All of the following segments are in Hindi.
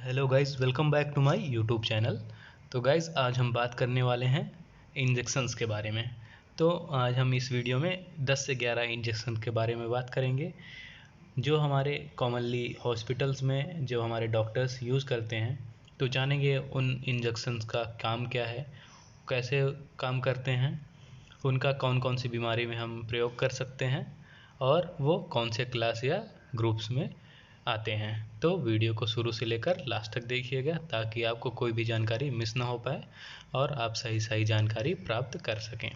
Hello guys, welcome back to my YouTube channel. तो गाइस, आज हम बात करने वाले हैं इंजेक्शंस के बारे में। तो आज हम इस वीडियो में 10 से 11 इंजेक्शन के बारे में बात करेंगे जो हमारे कॉमनली हॉस्पिटल्स में जो हमारे डॉक्टर्स यूज़ करते हैं। तो जानेंगे उन इंजेक्शंस का काम क्या है, कैसे काम करते हैं, उनका कौन कौन सी बीमारी में हम प्रयोग कर सकते हैं और वो कौन से क्लास या ग्रुप्स में आते हैं। तो वीडियो को शुरू से लेकर लास्ट तक देखिएगा ताकि आपको कोई भी जानकारी मिस ना हो पाए और आप सही सही जानकारी प्राप्त कर सकें।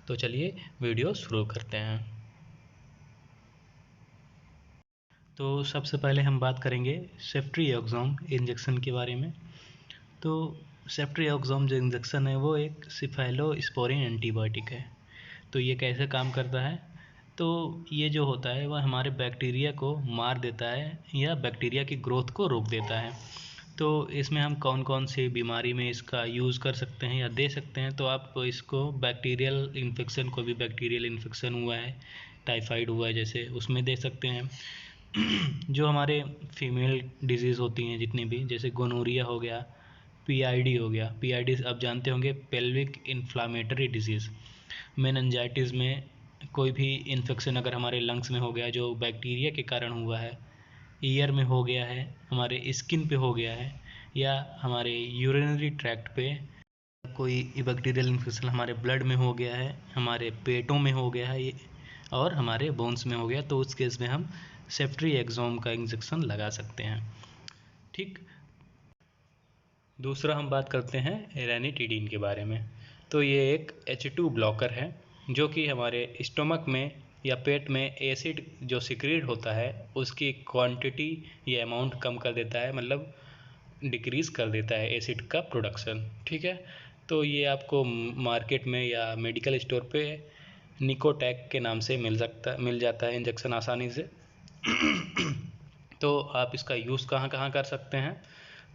तो चलिए वीडियो शुरू करते हैं। तो सबसे पहले हम बात करेंगे सेफ्ट्रियाक्सोम इंजेक्शन के बारे में। तो सेफ्ट्रियाक्सोम जो इंजेक्शन है वो एक सिफाइलोस्पोरिन एंटीबायोटिक है। तो ये कैसे काम करता है? तो ये जो होता है वह हमारे बैक्टीरिया को मार देता है या बैक्टीरिया की ग्रोथ को रोक देता है। तो इसमें हम कौन कौन सी बीमारी में इसका यूज़ कर सकते हैं या दे सकते हैं? तो आप इसको बैक्टीरियल इन्फेक्शन, कोई भी बैक्टीरियल इन्फेक्शन हुआ है, टाइफाइड हुआ है जैसे, उसमें दे सकते हैं। जो हमारे फीमेल डिजीज़ होती हैं जितनी भी, जैसे गोनोरिया हो गया, पीआईडी हो गया। पीआईडी आप जानते होंगे, पेल्विक इन्फ्लामेटरी डिजीज़। मेनिंजाइटिस में कोई भी इन्फेक्शन अगर हमारे लंग्स में हो गया जो बैक्टीरिया के कारण हुआ है, ईयर में हो गया है, हमारे स्किन पे हो गया है, या हमारे यूरिनरी ट्रैक्ट पे कोई बैक्टीरियल इन्फेक्शन हमारे ब्लड में हो गया है, हमारे पेटों में हो गया है और हमारे बोन्स में हो गया, तो उस केस में हम सेफ्ट्रियाक्सोम का इंजेक्शन लगा सकते हैं। ठीक। दूसरा हम बात करते हैं रेनिटिडीन के बारे में। तो ये एक H2 ब्लॉकर है जो कि हमारे स्टमक में या पेट में एसिड जो सिक्रीट होता है उसकी क्वांटिटी या अमाउंट कम कर देता है, मतलब डिक्रीज़ कर देता है एसिड का प्रोडक्शन। ठीक है। तो ये आपको मार्केट में या मेडिकल स्टोर पे निकोटैक के नाम से मिल जाता है इंजेक्शन आसानी से। तो आप इसका यूज़ कहाँ कहाँ कर सकते हैं?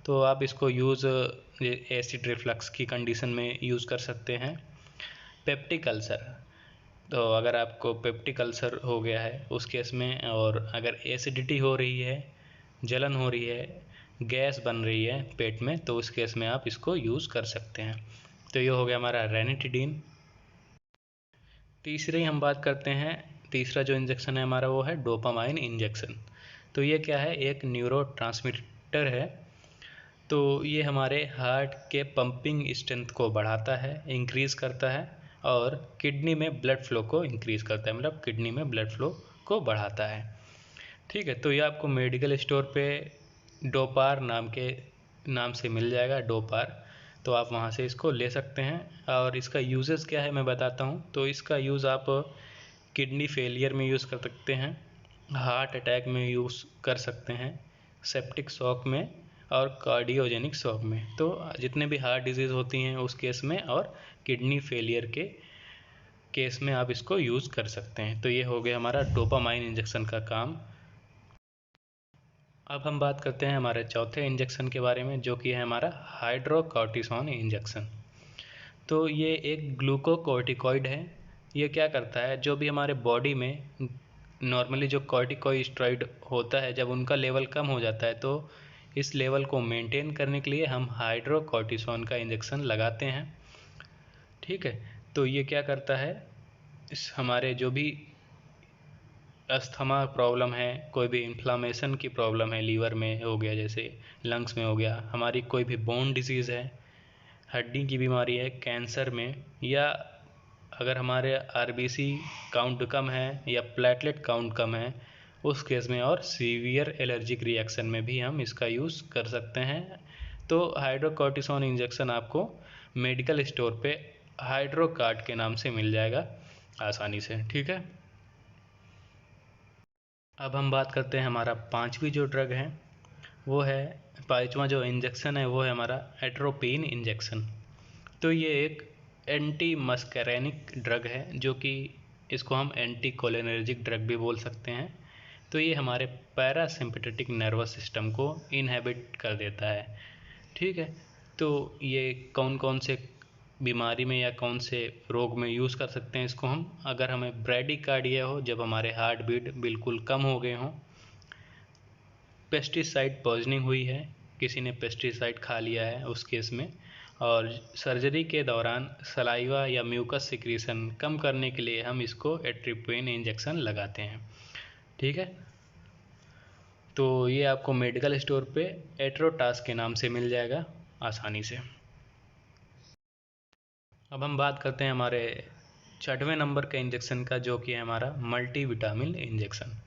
तो आप इसको यूज़ एसिड रिफ्लक्स की कंडीशन में यूज़ कर सकते हैं। पेप्टिक अल्सर, तो अगर आपको पेप्टिक अल्सर हो गया है उस केस में, और अगर एसिडिटी हो रही है, जलन हो रही है, गैस बन रही है पेट में, तो उस केस में आप इसको यूज़ कर सकते हैं। तो ये हो गया हमारा रेनिटिडीन। तीसरी हम बात करते हैं, तीसरा जो इंजेक्शन है हमारा वो है डोपामाइन इंजेक्शन। तो ये क्या है? एक न्यूरोट्रांसमीटर है। तो ये हमारे हार्ट के पंपिंग स्ट्रेंथ को बढ़ाता है, इंक्रीज़ करता है, और किडनी में ब्लड फ्लो को इंक्रीज़ करता है, मतलब किडनी में ब्लड फ्लो को बढ़ाता है। ठीक है। तो ये आपको मेडिकल स्टोर पे डोपार नाम से मिल जाएगा, डोपार। तो आप वहाँ से इसको ले सकते हैं। और इसका यूजेस क्या है मैं बताता हूँ। तो इसका यूज़ आप किडनी फेलियर में यूज़ कर सकते हैं, हार्ट अटैक में यूज़ कर सकते हैं, सेप्टिक शॉक में और कार्डियोजेनिक शॉक में। तो जितने भी हार्ट डिजीज़ होती हैं उस केस में, और किडनी फेलियर के केस में आप इसको यूज़ कर सकते हैं। तो ये हो गया हमारा डोपामाइन इंजेक्शन का काम। अब हम बात करते हैं हमारे चौथे इंजेक्शन के बारे में, जो कि है हमारा हाइड्रोकॉर्टिसोन इंजेक्शन। तो ये एक ग्लूकोकॉर्टिकॉइड है। ये क्या करता है, जो भी हमारे बॉडी में नॉर्मली जो कॉर्टिकोस्टेरॉइड होता है, जब उनका लेवल कम हो जाता है, तो इस लेवल को मेंटेन करने के लिए हम हाइड्रोकॉर्टिसोन का इंजेक्शन लगाते हैं। ठीक है। तो ये क्या करता है, इस हमारे जो भी अस्थमा प्रॉब्लम है, कोई भी इन्फ्लामेशन की प्रॉब्लम है, लीवर में हो गया जैसे, लंग्स में हो गया, हमारी कोई भी बोन डिजीज़ है, हड्डी की बीमारी है, कैंसर में, या अगर हमारे आरबीसी काउंट कम है या प्लेटलेट काउंट कम है उस केस में, और सीवियर एलर्जिक रिएक्शन में भी हम इसका यूज़ कर सकते हैं। तो हाइड्रोकॉर्टिसोन इंजेक्शन आपको मेडिकल स्टोर पे हाइड्रोकार्ट के नाम से मिल जाएगा आसानी से। ठीक है। अब हम बात करते हैं हमारा पांचवी जो ड्रग है वो है, पांचवा जो इंजेक्शन है वो है हमारा एट्रोपिन इंजेक्शन। तो ये एक एंटी मस्करेनिक ड्रग है, जो कि इसको हम एंटी कोलिनर्जिक ड्रग भी बोल सकते हैं। तो ये हमारे पैरासिम्पैथेटिक नर्वस सिस्टम को इनहेबिट कर देता है। ठीक है। तो ये कौन कौन से बीमारी में या कौन से रोग में यूज़ कर सकते हैं इसको हम? अगर हमें ब्रैडीकार्डिया हो, जब हमारे हार्ट बीट बिल्कुल कम हो गए हों, पेस्टिसाइड पॉइजनिंग हुई है, किसी ने पेस्टिसाइड खा लिया है उस केस में, और सर्जरी के दौरान सलाइवा या म्यूकस सिक्रीशन कम करने के लिए हम इसको एट्रोपिन इंजेक्शन लगाते हैं। ठीक है, तो ये आपको मेडिकल स्टोर पे एट्रोटास के नाम से मिल जाएगा आसानी से। अब हम बात करते हैं हमारे 6वें नंबर का इंजेक्शन का, जो कि है हमारा मल्टीविटामिन इंजेक्शन।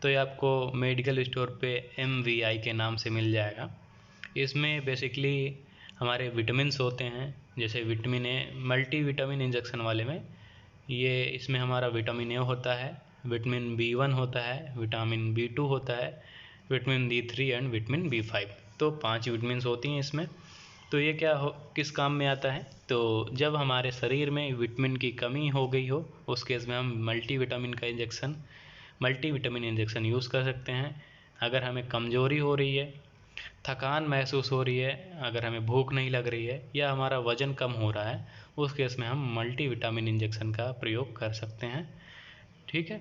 तो ये आपको मेडिकल स्टोर पे MVI के नाम से मिल जाएगा। इसमें बेसिकली हमारे विटामिन्स होते हैं, जैसे विटामिन ए, मल्टीविटामिन इंजेक्शन वाले में ये इसमें हमारा विटामिन ए होता है, विटामिन B1 होता है, विटामिन B2 होता है, vitamin D3 and vitamin B5। तो 5 विटामिन्स होती हैं इसमें। तो ये क्या किस काम में आता है, तो जब हमारे शरीर में विटामिन की कमी हो गई हो उस केस में हम मल्टीविटामिन इंजेक्शन यूज़ कर सकते हैं। अगर हमें कमज़ोरी हो रही है, थकान महसूस हो रही है, अगर हमें भूख नहीं लग रही है, या हमारा वज़न कम हो रहा है, उस केस में हम मल्टीविटामिन इंजेक्शन का प्रयोग कर सकते हैं। ठीक है,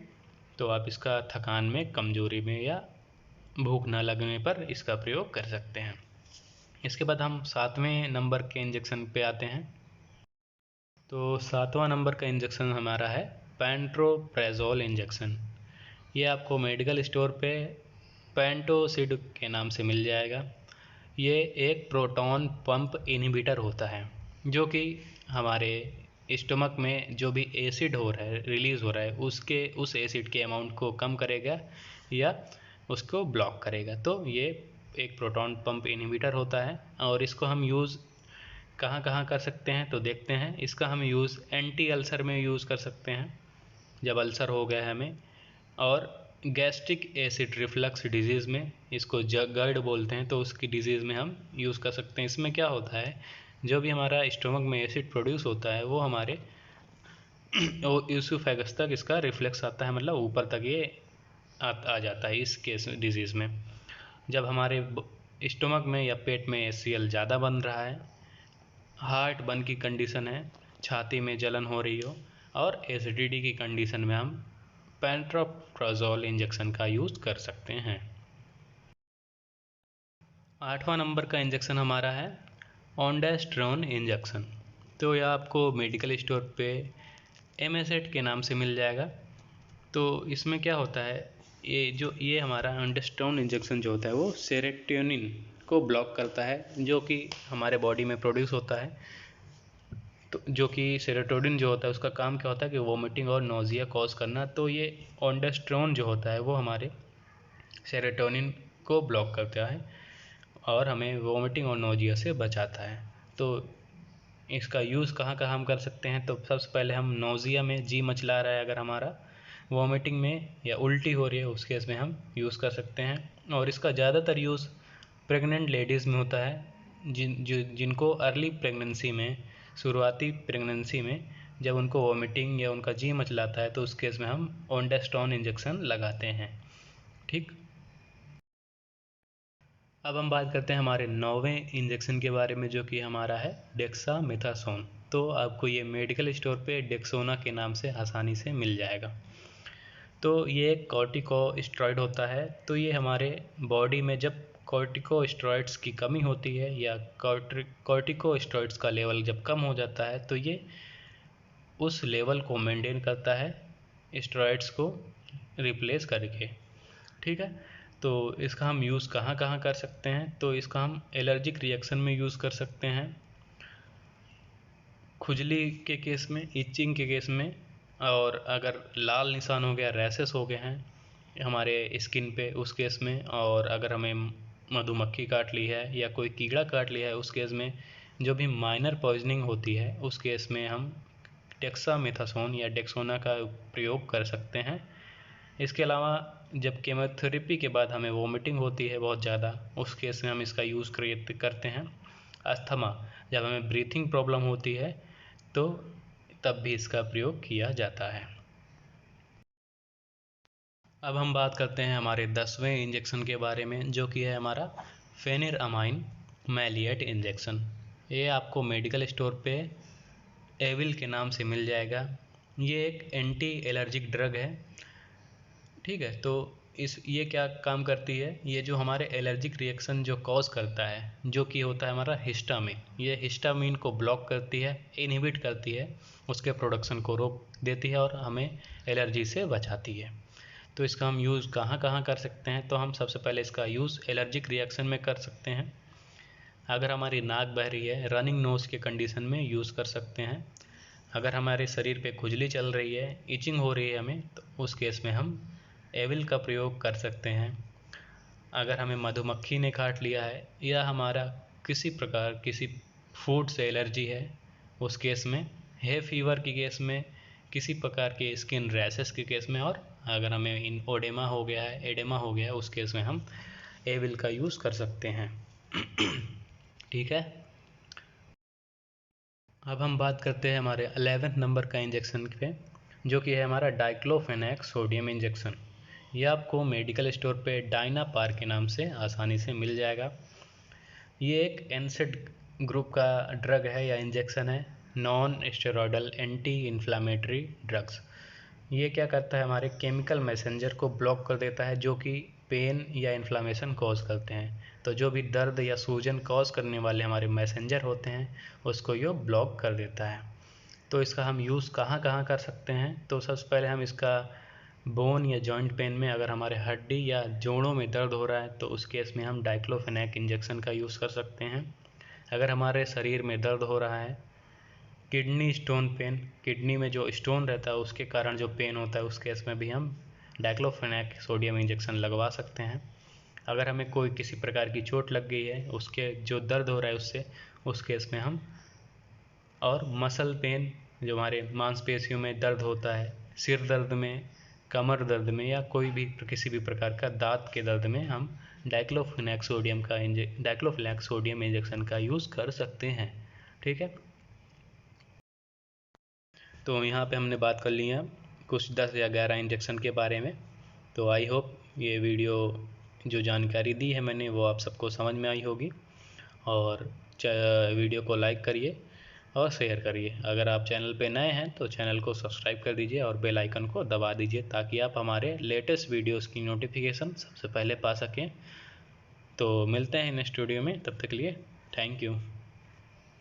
तो आप इसका थकान में, कमज़ोरी में या भूख न लगने पर इसका प्रयोग कर सकते हैं। इसके बाद हम 7वें नंबर के इंजेक्शन पे आते हैं। तो 7वां नंबर का इंजेक्शन हमारा है पैंट्रोप्रेजोल इंजेक्शन। ये आपको मेडिकल स्टोर पे पेंटोसिड के नाम से मिल जाएगा। ये एक प्रोटॉन पंप इनहिबिटर होता है, जो कि हमारे स्टमक में जो भी एसिड हो रहा है, रिलीज़ हो रहा है, उस एसिड के अमाउंट को कम करेगा या उसको ब्लॉक करेगा। तो ये एक प्रोटॉन पंप इनहिबिटर होता है, और इसको हम यूज़ कहाँ कहाँ कर सकते हैं तो देखते हैं। इसका हम यूज़ एंटी अल्सर में यूज़ कर सकते हैं, जब अल्सर हो गया है हमें, और गैस्ट्रिक एसिड रिफ्लक्स डिजीज़ में, इसको GERD बोलते हैं, तो उसकी डिजीज़ में हम यूज़ कर सकते हैं। इसमें क्या होता है, जो भी हमारा स्टमक में एसिड प्रोड्यूस होता है वो हमारे ईसोफेगस तक इसका रिफ्लेक्स आता है, मतलब ऊपर तक ये आ जाता है इस केस डिजीज़ में। जब हमारे स्टमक में या पेट में HCl ज़्यादा बन रहा है, हार्ट बर्न की कंडीशन है, छाती में जलन हो रही हो, और एसिडिटी की कंडीशन में हम पेंट्रोप्राजोल इंजेक्शन का यूज़ कर सकते हैं। 8वां नंबर का इंजेक्शन हमारा है ओंडास्ट्रोन इंजेक्शन। तो यह आपको मेडिकल स्टोर पे MSAT के नाम से मिल जाएगा। तो इसमें क्या होता है, ये हमारा ओंडास्ट्रोन इंजेक्शन जो होता है वो सेरोटोनिन को ब्लॉक करता है, जो कि हमारे बॉडी में प्रोड्यूस होता है। तो जो कि सेरोटोनिन जो होता है उसका काम क्या होता है कि वोमिटिंग और नोज़िया कॉज करना। तो ये ओंडास्ट्रोन जो होता है वो हमारे सेरोटोनिन को ब्लॉक करता है और हमें वोमिटिंग और नोज़िया से बचाता है। तो इसका यूज़ कहाँ कहाँ हम कर सकते हैं, तो सबसे पहले हम नोज़िया में, जी मचला रहा है अगर हमारा, वोमिटिंग में या उल्टी हो रही है उस केस में हम यूज़ कर सकते हैं। और इसका ज़्यादातर यूज़ प्रेग्नेंट लेडीज़ में होता है, जिनको अर्ली प्रेगनेंसी में, शुरुआती प्रेगनेंसी में जब उनको वोमिटिंग या उनका जी मचलाता है तो उस केस में हम ओंडास्ट्रोन इंजेक्शन लगाते हैं। ठीक, अब हम बात करते हैं हमारे 9वें इंजेक्शन के बारे में, जो कि हमारा है डेक्सामेथासोन। तो आपको ये मेडिकल स्टोर पे डेक्सोना के नाम से आसानी से मिल जाएगा। तो ये एक कॉर्टिकोस्टेरॉइड होता है। तो ये हमारे बॉडी में जब कॉर्टिकोस्टेरॉइड्स की कमी होती है या कॉर्टिकोस्टेरॉइड्स का लेवल जब कम हो जाता है, तो ये उस लेवल को मेंटेन करता है स्टेरॉइड्स को रिप्लेस करके। ठीक है, तो इसका हम यूज़ कहाँ कहाँ कर सकते हैं, तो इसका हम एलर्जिक रिएक्शन में यूज़ कर सकते हैं, खुजली के केस में, इचिंग के केस में, और अगर लाल निशान हो गया, रैशेस हो गए हैं हमारे स्किन पे उस केस में, और अगर हमें मधुमक्खी काट ली है या कोई कीड़ा काट लिया है उस केस में, जो भी माइनर पॉइजनिंग होती है उस केस में हम डेक्सामेथासोन या डेक्सोना का प्रयोग कर सकते हैं। इसके अलावा जब केमोथेरेपी के बाद हमें वोमिटिंग होती है बहुत ज़्यादा, उस केस में हम इसका यूज़ करते हैं। अस्थमा, जब हमें ब्रीथिंग प्रॉब्लम होती है तो तब भी इसका प्रयोग किया जाता है। अब हम बात करते हैं हमारे 10वें इंजेक्शन के बारे में, जो कि है हमारा फेनिरामाइन मैलिएट इंजेक्शन। ये आपको मेडिकल स्टोर पे एविल के नाम से मिल जाएगा। ये एक एंटी एलर्जिक ड्रग है। ठीक है, तो ये क्या काम करती है, ये जो हमारे एलर्जिक रिएक्शन जो कॉज करता है, जो कि होता है हमारा हिस्टामिन, ये हिस्टामिन को ब्लॉक करती है, इनहिबिट करती है, उसके प्रोडक्शन को रोक देती है और हमें एलर्जी से बचाती है। तो इसका हम यूज़ कहाँ कहाँ कर सकते हैं? तो हम सबसे पहले इसका यूज़ एलर्जिक रिएक्शन में कर सकते हैं। अगर हमारी नाक बह रही है, रनिंग नोज़ के कंडीशन में यूज़ कर सकते हैं। अगर हमारे शरीर पे खुजली चल रही है, इचिंग हो रही है हमें, तो उस केस में हम एविल का प्रयोग कर सकते हैं। अगर हमें मधुमक्खी ने काट लिया है या हमारा किसी फूड से एलर्जी है, उस केस में, है फीवर के केस में, किसी प्रकार के स्किन रैशेस के केस में, और अगर हमें एडेमा हो गया है, उस केस में हम एविल का यूज़ कर सकते हैं। ठीक है। अब हम बात करते हैं हमारे 11th नंबर का इंजेक्शन पे, जो कि है हमारा डाइक्लोफेनेक सोडियम इंजेक्शन। ये आपको मेडिकल स्टोर पे डायना पार के नाम से आसानी से मिल जाएगा। ये एक एनसेड ग्रुप का ड्रग है या इंजेक्शन है, non steroidal anti inflammatory drugs. ये क्या करता है, हमारे केमिकल मैसेंजर को ब्लॉक कर देता है, जो कि पेन या इन्फ्लामेशन कॉज करते हैं। तो जो भी दर्द या सूजन कॉज करने वाले हमारे मैसेंजर होते हैं, उसको ये ब्लॉक कर देता है। तो इसका हम यूज़ कहाँ कहाँ कर सकते हैं? तो सबसे पहले हम इसका बोन या जॉइंट पेन में, अगर हमारे हड्डी या जोड़ों में दर्द हो रहा है, तो उस केस में हम डाइक्लोफेनेक इंजेक्शन का यूज़ कर सकते हैं। अगर हमारे शरीर में दर्द हो रहा है, किडनी स्टोन पेन, किडनी में जो स्टोन रहता है उसके कारण जो पेन होता है, उस केस में भी हम डाइक्लोफेनेक सोडियम इंजेक्शन लगवा सकते हैं। अगर हमें कोई किसी प्रकार की चोट लग गई है, उसके जो दर्द हो रहा है उससे, उस केस में हम, और मसल पेन, जो हमारे मांसपेशियों में दर्द होता है, सिर दर्द में, कमर दर्द में, या कोई भी किसी भी प्रकार का दांत के दर्द में, हम डाइक्लोफेनेक सोडियम इंजेक्शन का यूज़ कर सकते हैं। ठीक है। तो यहाँ पे हमने बात कर ली है कुछ 10 या 11 इंजेक्शन के बारे में। तो आई होप ये वीडियो, जो जानकारी दी है मैंने, वो आप सबको समझ में आई होगी। और वीडियो को लाइक करिए और शेयर करिए। अगर आप चैनल पे नए हैं तो चैनल को सब्सक्राइब कर दीजिए और बेल आइकन को दबा दीजिए, ताकि आप हमारे लेटेस्ट वीडियोस की नोटिफिकेशन सबसे पहले पा सकें। तो मिलते हैं नेक्स्ट वीडियो में, तब तक के लिए थैंक यू।